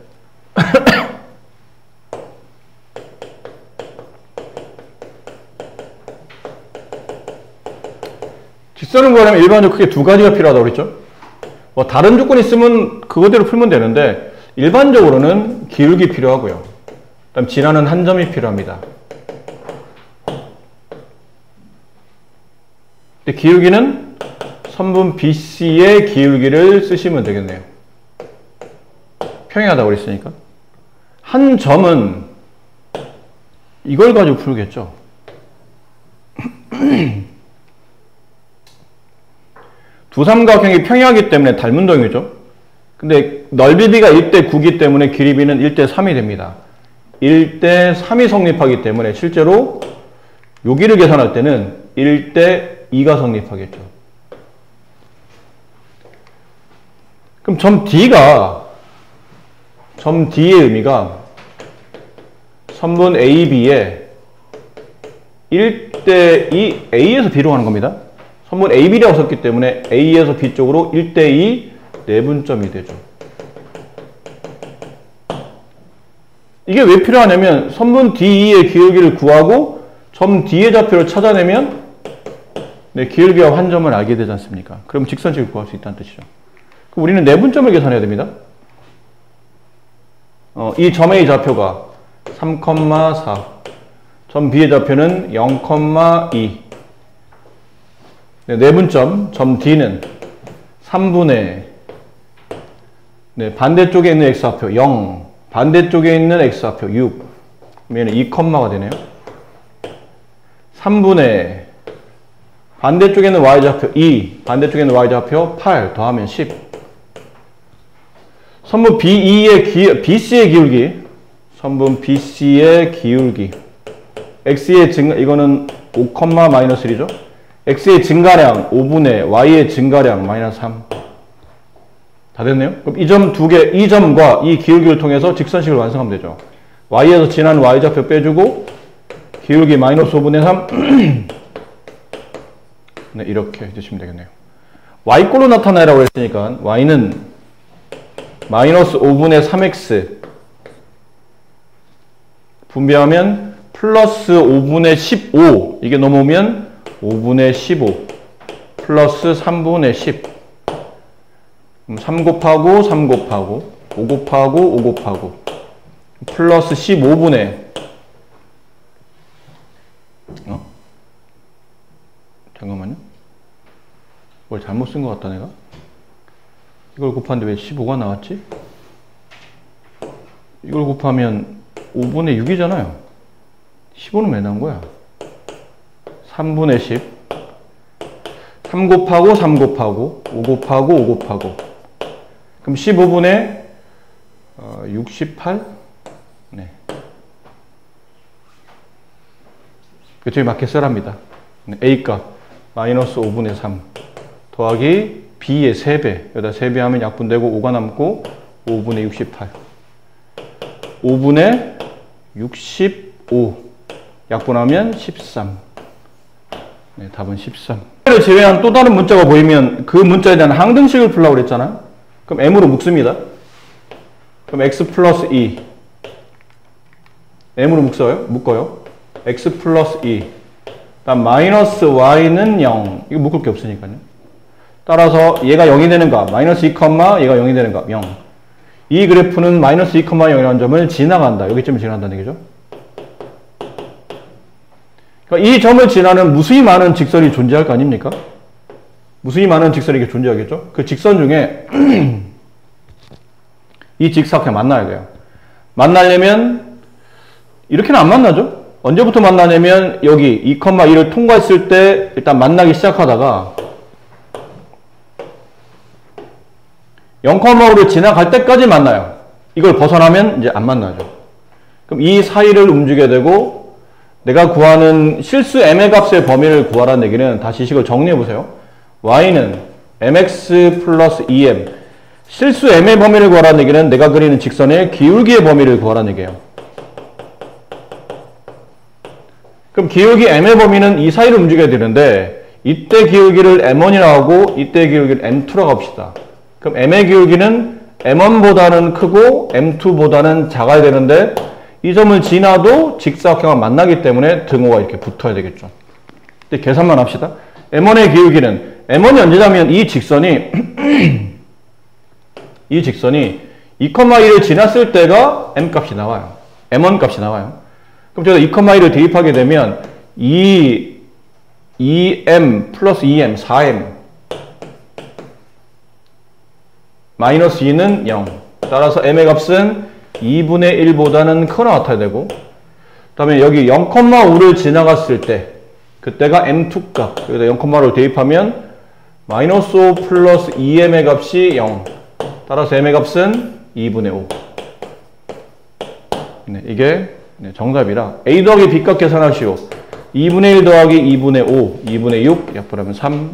직선을 구하려면 일반적으로 크게 두 가지가 필요하다고 그랬죠. 뭐 다른 조건이 있으면 그거대로 풀면 되는데 일반적으로는 기울기 필요하고요. 그다음 지나는 한 점이 필요합니다. 근데 기울기는 선분 BC의 기울기를 쓰시면 되겠네요. 평행하다고 그랬으니까. 한 점은 이걸 가지고 풀겠죠. 두 삼각형이 평행하기 때문에 닮은 동이죠. 근데 넓이비가 1대9이기 때문에 길이비는 1대3이 됩니다. 1대3이 성립하기 때문에 실제로 여기를 계산할 때는 1대2가 성립하겠죠. 그럼 점 D의 의미가 선분 AB에 1대2 A에서 B로 가는 겁니다. 선분 AB라고 썼기 때문에 A에서 B 쪽으로 1대2 내분점이 되죠. 이게 왜 필요하냐면 선분 DE의 기울기를 구하고 점 D의 좌표를 찾아내면 기울기와 환점을 알게 되지 않습니까? 그럼 직선식을 구할 수 있다는 뜻이죠. 그럼 우리는 내분점을 계산해야 됩니다. 이 점 A의 좌표가 3,4, 점 B의 좌표는 0,2. 내분점 점 D는 3분의 반대쪽에 있는 x좌표 0, 반대쪽에 있는 x좌표 6, 그러면 2컴마가 되네요. 3분의 반대쪽에 있는 y좌표 2, 반대쪽에 있는 y좌표 8 더하면 10. 선분 BC의 기울기, 선분 BC의 기울기, x의 이거는 5,-1이죠. x의 증가량 5분의 y의 증가량 마이너스 3. 다 됐네요. 그럼 이 점과 이 기울기를 통해서 직선식을 완성하면 되죠. y에서 지난 y좌표 빼주고 기울기 마이너스 5분의 3. 네, 이렇게 해주시면 되겠네요. y꼴로 나타내라고 했으니까 y는 마이너스 5분의 3x 분배하면 플러스 5분의 15, 이게 넘어오면 5분의 15 플러스 3분의 10. 3 곱하고 3 곱하고 5 곱하고 5 곱하고 플러스 15분의 잠깐만요. 뭘 잘못 쓴 것 같다 내가. 이걸 곱하는데 왜 15가 나왔지? 이걸 곱하면 5분의 6이잖아요. 15는 왜 나온 거야? 3분의 10. 3 곱하고 3 곱하고 5 곱하고 5 곱하고 그럼 15분의 68? 네. 그쪽에 맞게 써랍니다. A값 마이너스 5분의 3 더하기 B의 3배. 여기다 3배 하면 약분되고 5가 남고 5분의 68. 5분의 65. 약분하면 13. 네, 답은 13. 를 제외한 또 다른 문자가 보이면 그 문자에 대한 항등식을 풀라고 그랬잖아요. 그럼 m으로 묶습니다. 그럼 x 플러스 2. m으로 묶어요. x 플러스 2. 다음 마이너스 y는 0. 이거 묶을 게 없으니까요. 따라서 얘가 0이 되는가? 마이너스 2, 얘가 0이 되는가? 0. 이 그래프는 마이너스 2, 0이라는 점을 지나간다. 여기쯤을 지나간다는 얘기죠. 그러니까 이 점을 지나는 무수히 많은 직선이 존재할 거 아닙니까? 무수히 많은 직선이 이렇게 존재하겠죠? 그 직선 중에 이 직사각형 만나야 돼요. 만나려면 이렇게는 안 만나죠? 언제부터 만나냐면 여기 2,2를 통과했을 때 일단 만나기 시작하다가 0,5를 지나갈 때까지 만나요. 이걸 벗어나면 이제 안 만나죠. 그럼 이 사이를 움직여야 되고 내가 구하는 실수 m의 값의 범위를 구하라는 얘기는 다시 식을 정리해 보세요. y는 mx 플러스 2m. 실수 m의 범위를 구하라는 얘기는 내가 그리는 직선의 기울기의 범위를 구하라는 얘기예요. 그럼 기울기 m의 범위는 이 사이를 움직여야 되는데 이때 기울기를 m1이라고 하고 이때 기울기를 m2라고 합시다. 그럼 m의 기울기는 m1보다는 크고 m2보다는 작아야 되는데 이 점을 지나도 직사각형을 만나기 때문에 등호가 이렇게 붙어야 되겠죠. 이제 계산만 합시다. m1의 기울기는 m1이 언제냐면 이 직선이 2,1을 지났을 때가 m 값이 나와요. m1 값이 나와요. 그럼 제가 2,1을 대입하게 되면 2m 플러스 2m 4m 마이너스 2는 0. 따라서 m의 값은 2분의 1보다는 크거나 같아야 되고 그 다음에 여기 0,5를 지나갔을 때 그때가 m2 값 여기다 0,5를 대입하면 마이너스 5 플러스 2m의 값이 0. 따라서 m의 값은 2분의 5. 네, 이게 정답이라 a 더하기 b 값 계산하시오. 2분의 1 더하기 2분의 5, 2분의 6 약분하면 3.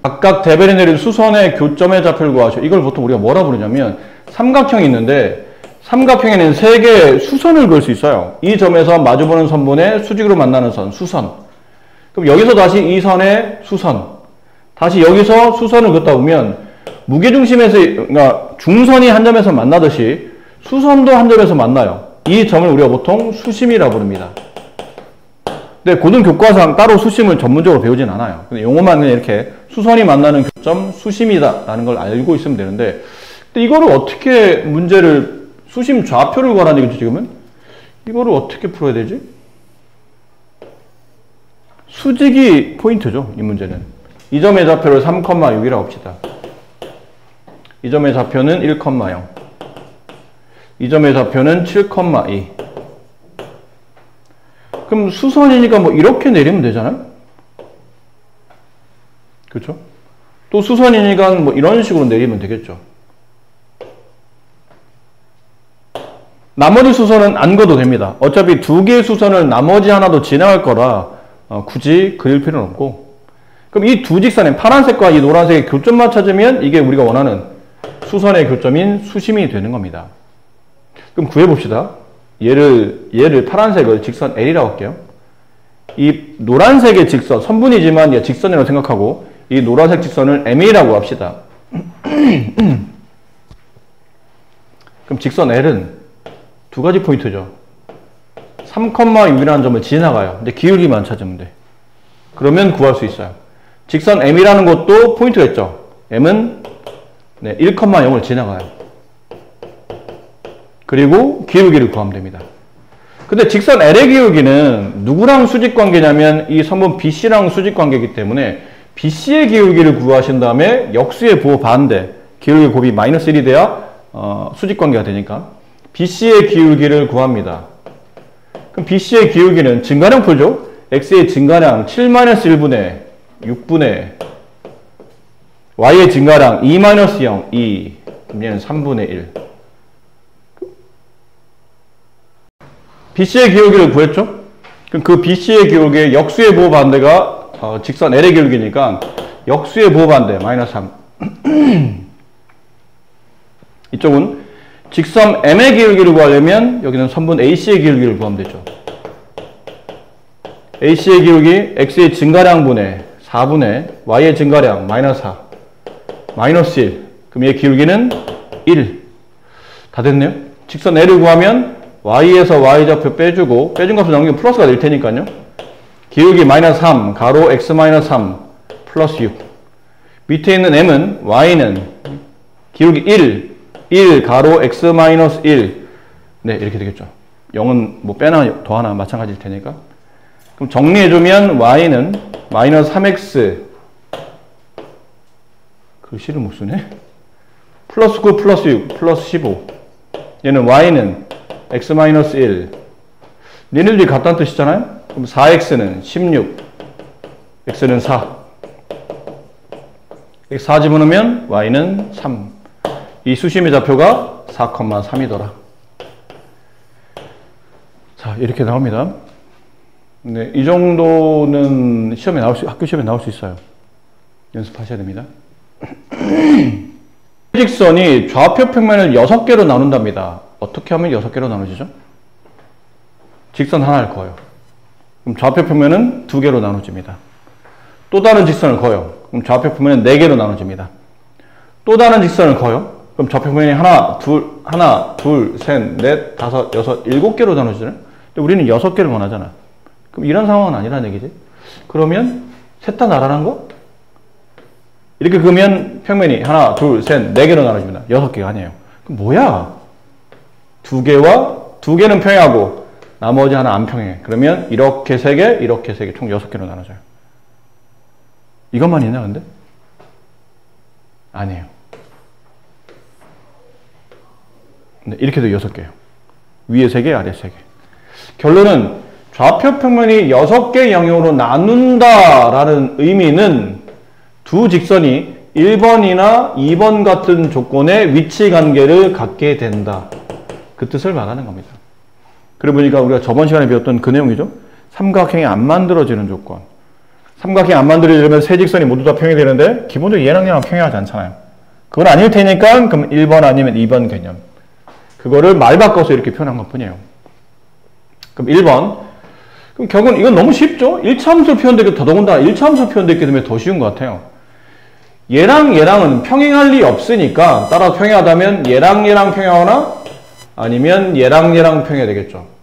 각각 대변에 내린 수선의 교점의 좌표를 구하시오. 이걸 보통 우리가 뭐라 부르냐면 삼각형이 있는데 삼각형에는 세 개의 수선을 그을 수 있어요. 이 점에서 마주보는 선분의 수직으로 만나는 선, 수선. 그럼 여기서 다시 이 선의 수선. 다시 여기서 수선을 긋다 보면 무게중심에서, 그러니까 중선이 한 점에서 만나듯이 수선도 한 점에서 만나요. 이 점을 우리가 보통 수심이라 부릅니다. 근데 고등 교과서상 따로 수심을 전문적으로 배우진 않아요. 근데 용어만 그냥 이렇게 수선이 만나는 교점 수심이다 라는 걸 알고 있으면 되는데, 근데 이거를 어떻게 문제를 수심 좌표를 구하라는 얘기죠, 지금은? 이거를 어떻게 풀어야 되지? 수직이 포인트죠, 이 문제는. 이 점의 좌표를 3,6이라고 합시다. 이 점의 좌표는 1,0. 이 점의 좌표는 7,2. 그럼 수선이니까 뭐 이렇게 내리면 되잖아요? 그렇죠? 또 수선이니까 뭐 이런 식으로 내리면 되겠죠. 나머지 수선은 안 그어도 됩니다. 어차피 두 개의 수선을 나머지 하나도 지나갈 거라 굳이 그릴 필요는 없고, 그럼 이 두 직선의 파란색과 이 노란색의 교점만 찾으면 이게 우리가 원하는 수선의 교점인 수심이 되는 겁니다. 그럼 구해봅시다. 얘를 파란색을 직선 L이라고 할게요. 이 노란색의 직선, 선분이지만 얘 직선이라고 생각하고 이 노란색 직선을 MA라고 합시다. 그럼 직선 L은 두 가지 포인트죠. 3,6이라는 점을 지나가요. 근데 기울기만 찾으면 돼. 그러면 구할 수 있어요. 직선 M이라는 것도 포인트가 있죠. M은 1,0을 지나가요. 그리고 기울기를 구하면 됩니다. 근데 직선 L의 기울기는 누구랑 수직 관계냐면 이 선분 BC랑 수직 관계이기 때문에 BC의 기울기를 구하신 다음에 역수의 부호 반대, 기울기 곱이 마이너스 1이 돼야 수직 관계가 되니까 BC의 기울기를 구합니다. 그럼 BC의 기울기는 증가량 풀죠? X의 증가량 7-1분의 6분의 Y의 증가량 2-0, 2. 그럼 얘는 3분의 1. BC의 기울기를 구했죠? 그럼 그 BC의 기울기의 역수의 부호 반대가 직선 L의 기울기니까 역수의 부호 반대 마이너스 3. 이쪽은 직선 M의 기울기를 구하려면 여기는 선분 AC의 기울기를 구하면 되죠. AC의 기울기 X의 증가량 분의 4분의 Y의 증가량 마이너스 4 마이너스 1. 그럼 얘 기울기는 1. 다 됐네요. 직선 L을 구하면 Y에서 Y좌표 빼주고 빼준 값을 나누면 플러스가 될 테니까요. 기울기 마이너스 3 가로 X 마이너스 3 플러스 6. 밑에 있는 M은 Y는 기울기 1 가로 X 마이너스 1. 네, 이렇게 되겠죠. 0은 뭐 빼나 더하나 마찬가지일 테니까. 그럼 정리해주면 Y는 마이너스 3X 글씨를 못 쓰네. 플러스 9 플러스 6 플러스 15. 얘는 Y는 X 마이너스 1. 얘네들이 같다는 뜻이잖아요. 그럼 4X는 16. X는 4. 4 집어넣으면 Y는 3. 이 수심의 좌표가 4,3이더라. 자, 이렇게 나옵니다. 네, 이 정도는 시험에 학교 시험에 나올 수 있어요. 연습하셔야 됩니다. 직선이 좌표 평면을 6개로 나눈답니다. 어떻게 하면 6개로 나눠지죠? 직선 하나를 그어요. 그럼 좌표 평면은 2개로 나눠집니다. 또 다른 직선을 그어요. 그럼 좌표 평면은 4개로 나눠집니다. 또 다른 직선을 그어요. 그럼 좌표 평면이 하나, 둘, 셋, 넷, 다섯, 여섯, 7개로 나눠지잖아요. 근데 우리는 6개를 원하잖아. 그럼 이런 상황은 아니라는 얘기지. 그러면 셋 다 나란한 거? 이렇게 그으면 평면이 하나, 둘, 셋, 4개로 나눠집니다. 6개가 아니에요. 그럼 뭐야? 2개는 평행하고 나머지 하나 안 평행해. 그러면 이렇게 3개, 이렇게 3개, 총 6개로 나눠져요. 이것만 있나 근데? 아니에요. 네, 이렇게 해도 6개예요. 위에 3개, 아래 3개. 결론은 좌표 평면이 6개 영역으로 나눈다라는 의미는 두 직선이 1번이나 2번 같은 조건의 위치 관계를 갖게 된다. 그 뜻을 말하는 겁니다. 그래 보니까 우리가 저번 시간에 배웠던 그 내용이죠. 삼각형이 안 만들어지는 조건. 삼각형 안 만들어지려면 세 직선이 모두 다 평행이 되는데 기본적으로 얘랑 얘랑 평행하지 않잖아요. 그건 아닐 테니까 그럼 1번 아니면 2번 개념. 그거를 말 바꿔서 이렇게 표현한 것 뿐이에요. 그럼 1번. 그럼 결국은 이건 너무 쉽죠? 1차함수 표현되기 더더군다나 1차함수 표현되기 때문에 더 쉬운 것 같아요. 얘랑 얘랑은 평행할 리 없으니까 따라서 평행하다면 얘랑 얘랑 평행하거나 아니면 얘랑 얘랑 평행해야 되겠죠.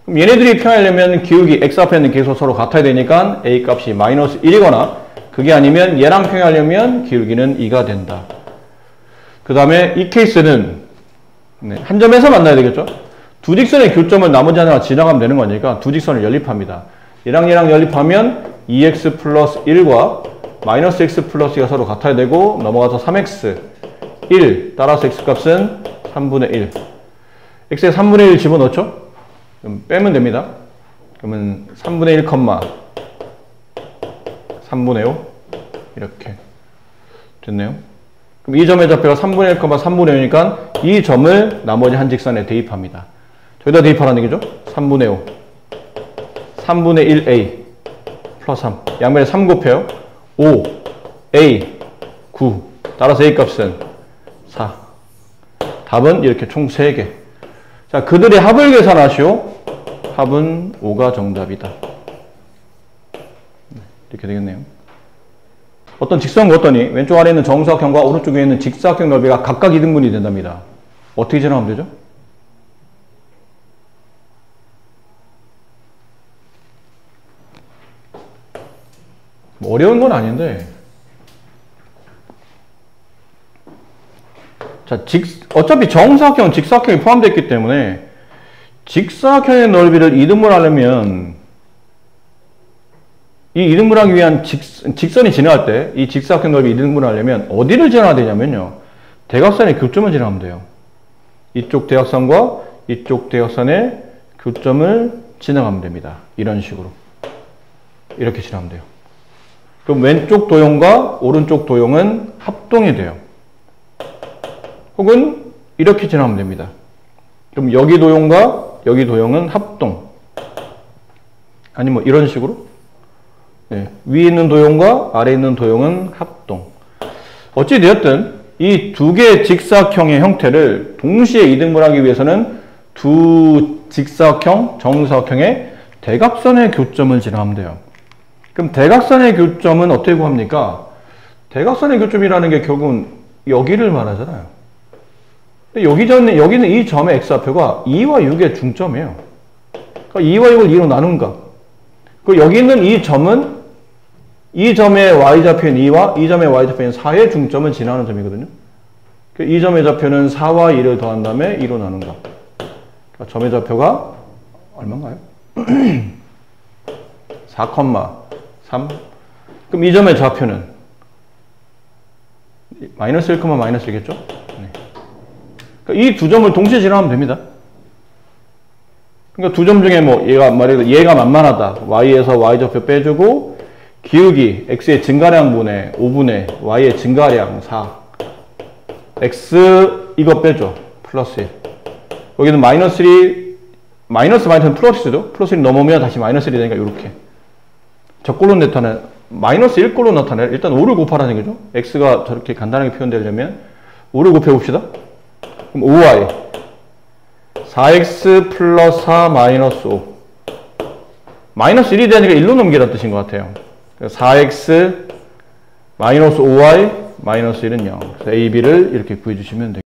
그럼 얘네들이 평행하려면 기울기 x 앞에 있는 계속 서로 같아야 되니까 a 값이 마이너스 1이거나 그게 아니면 얘랑 평행하려면 기울기는 2가 된다. 그 다음에 이 케이스는 한 점에서 만나야 되겠죠. 두 직선의 교점을 나머지 하나가 지나가면 되는 거니까 두 직선을 연립합니다. 얘랑 얘랑 연립하면 2x 플러스 1과 마이너스 x 플러스 2가 서로 같아야 되고 넘어가서 3x 1 따라서 x 값은 3분의 1 x에 3분의 1 집어넣죠? 그럼 빼면 됩니다. 그러면 3분의 1, 3분의 5 이렇게 됐네요. 그럼 이 점의 좌표가 3분의 1, 3분의 5니까 이 점을 나머지 한 직선에 대입합니다. 저기다 대입하라는 얘기죠? 3분의 5 3분의 1a 플러스 3 양면에 3 곱해요. 5 a 9 따라서 a 값은 4 답은 이렇게 총 3개. 자, 그들의 합을 계산하시오. 합은 5가 정답이다. 이렇게 되겠네요. 어떤 직선과 어떠니 왼쪽 아래에 있는 정사각형과 오른쪽 위에 있는 직사각형 넓이가 각각 2등분이 된답니다. 어떻게 진행하면 되죠? 뭐 어려운 건 아닌데 자, 어차피 정사각형은 직사각형이 포함되어 있기 때문에 직사각형의 넓이를 2등분 하려면 이 2등분 하기 위한 직선이 지나갈 때 이 직사각형 넓이 2등분 하려면 어디를 지나야 되냐면요. 대각선의 교점을 지나가면 돼요. 이쪽 대각선과 이쪽 대각선의 교점을 지나가면 됩니다. 이런 식으로. 이렇게 지나가면 돼요. 그럼 왼쪽 도형과 오른쪽 도형은 합동이 돼요. 혹은 이렇게 지나가면 됩니다. 그럼 여기 도형과 여기 도형은 합동. 아니면 뭐 이런 식으로 네. 위에 있는 도형과 아래에 있는 도형은 합동. 어찌되었든 이 두 개의 직사각형의 형태를 동시에 이등분하기 위해서는 두 직사각형, 정사각형의 대각선의 교점을 지나가면 돼요. 그럼 대각선의 교점은 어떻게 구합니까? 대각선의 교점이라는 게 결국은 여기를 말하잖아요. 근데 여기는 이 점의 x좌표가 2와 6의 중점이에요. 그러니까 2와 6을 2로 나눈 것. 그리고 여기 있는 이 점은 이 점의 y좌표인 2와 이 점의 y좌표인 4의 중점을 지나는 점이거든요. 이 점의 좌표는 4와 2를 더한 다음에 2로 나눈 것. 그러니까 점의 좌표가 얼마인가요? 4,3. 그럼 이 점의 좌표는 마이너스 1, 마이너스 1겠죠? 네. 그러니까 이 두 점을 동시에 지나가면 됩니다. 그러니까 두 점 중에 뭐 얘가 만만하다. y에서 y좌표 빼주고 기울기 x의 증가량분의 5분의 y의 증가량 4 x 이거 빼줘. 플러스 1 여기는 마이너스 1이 마이너스는 플러스죠. 플러스 1 넘으면 다시 마이너스 1이 되니까 이렇게 적골로 나타내 마이너스 1골로 나타내 일단 5를 곱하라는 얘기죠. x가 저렇게 간단하게 표현되려면 5를 곱해봅시다. 그럼 5y 4x 플러스 4 마이너스 5 마이너스 1이 되니까 1로 넘기라는 뜻인 것 같아요. 4x 마이너스 5y 마이너스 1은 0. 그래서 a, b를 이렇게 구해주시면 됩니다.